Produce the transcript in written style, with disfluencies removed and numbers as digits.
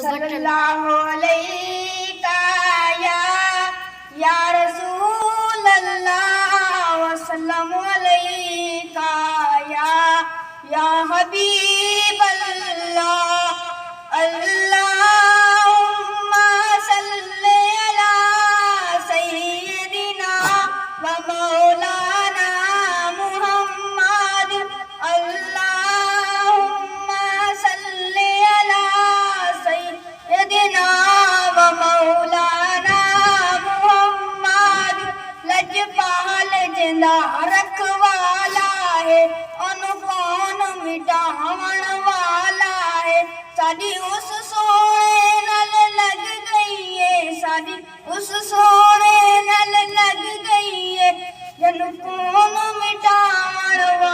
सल्लल्लाहु अलैका या रसूल अल्लाह वसल्लम अलैका या हबीब अल्लाह अल्लाहुम्मा सल्ली अला सय्यिदिना व मौलाना मुहम्मद अल्लाहुम्मा सल्ली अला सय्यिदिना व मौलाना मुहम्मद लजपाल जिंदा रखवाला है ओनु कौन मिटावण वाला है साडी उस सोने नल लग गई है साडी उस सोने नल लग गई है जन कौन मिटावण वा